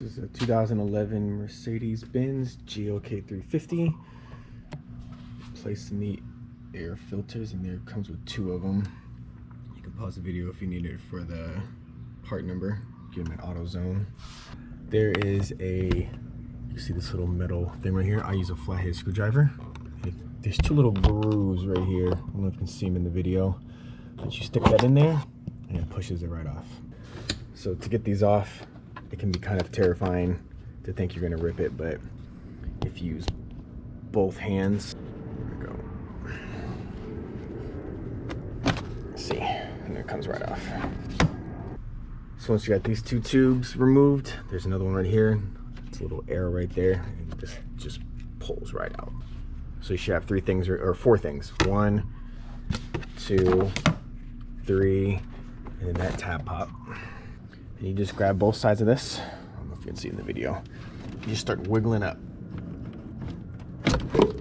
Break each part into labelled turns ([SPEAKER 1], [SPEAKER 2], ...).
[SPEAKER 1] This is a 2011 Mercedes Benz GLK 350. Placing the air filters, and there comes with 2 of them. You can pause the video if you need it for the part number. Give them an AutoZone. There is you see this little metal thing right here. I use a flathead screwdriver. There's 2 little grooves right here. I don't know if you can see them in the video. But you stick that in there, and it pushes it right off. So to get these off, it can be kind of terrifying to think you're gonna rip it, but if you use both hands, there we go. See, and it comes right off. So once you got these 2 tubes removed, there's another one right here. It's a little arrow right there, and this just pulls right out. So you should have 3 things, or 4 things. 1, 2, 3, and then that tab pop. And you just grab both sides of this. I don't know if you can see in the video. You just start wiggling up,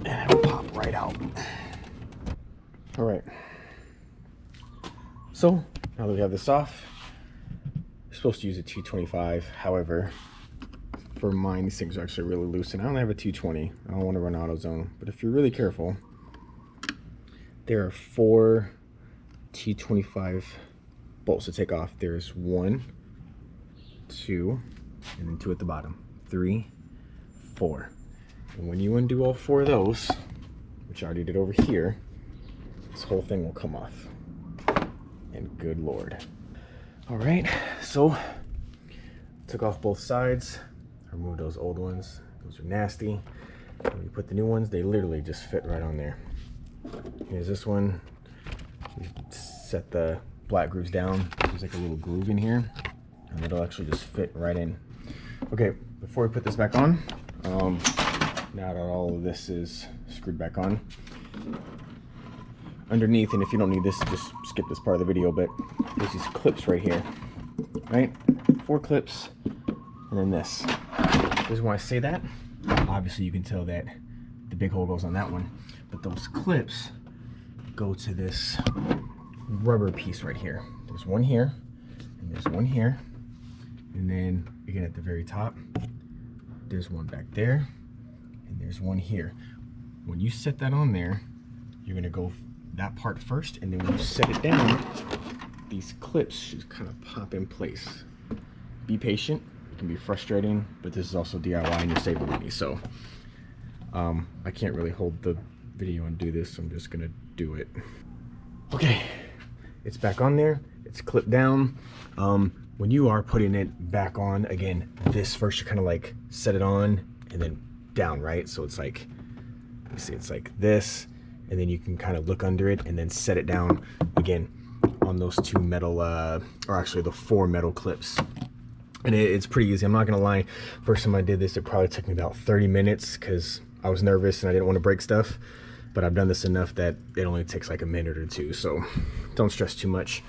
[SPEAKER 1] and it'll pop right out. All right. So now that we have this off, you're supposed to use a 225. However, for mine, these things are actually really loose, and I only have a 220. I don't want to run AutoZone, but if you're really careful, there are 4 T25 bolts to take off. There's 1, 2, and then 2 at the bottom. 3, 4. And when you undo all 4 of those, which I already did over here, this whole thing will come off. And good Lord. All right, so took off both sides. I removed those old ones. Those are nasty. When you put the new ones, they literally just fit right on there. Here's this one. You set the black grooves down. There's like a little groove in here, and it'll actually just fit right in. Okay, before we put this back on, now that all of this is screwed back on, underneath, and if you don't need this, just skip this part of the video, but there's these clips right here, right? 4 clips, and then this. The reason why I say that, obviously you can tell that the big hole goes on that one, but those clips go to this rubber piece right here. There's one here, and there's one here, and then again at the very top, there's one back there, and there's one here. When you set that on there, you're gonna go that part first, and then when you set it down, these clips should kind of pop in place. Be patient. It can be frustrating, but this is also DIY and you're saving money, so I can't really hold the video and do this, so I'm just gonna do it. Okay, it's back on there, it's clipped down. When you are putting it back on, again, this first you kind of like set it on and then down, right? So it's like, you see, it's like this, and then you can kind of look under it and then set it down again on those 2 metal, or actually the 4 metal clips. And it's pretty easy, I'm not gonna lie. First time I did this, it probably took me about 30 minutes because I was nervous and I didn't want to break stuff. But I've done this enough that it only takes like a minute or 2, so don't stress too much.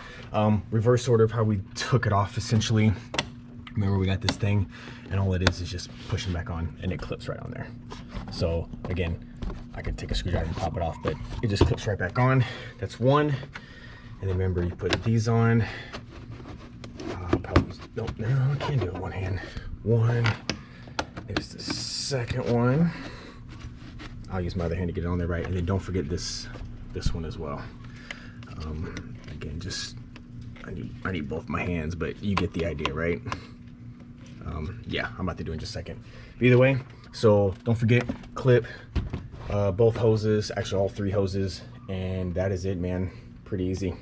[SPEAKER 1] Reverse order of how we took it off, essentially. Remember, we got this thing, and all it is just pushing back on, and it clips right on there. So again, I could take a screwdriver and pop it off, but it just clips right back on. That's 1. And then remember, you put these on. No, I can't do it one hand. 1. There's the second one. I'll use my other hand to get it on there, right? And then don't forget this one as well. Again, just I need both my hands, but you get the idea, right? Yeah, I'm about to do it in just a second. But either way, so don't forget, clip both hoses, actually all 3 hoses, and that is it, man. Pretty easy.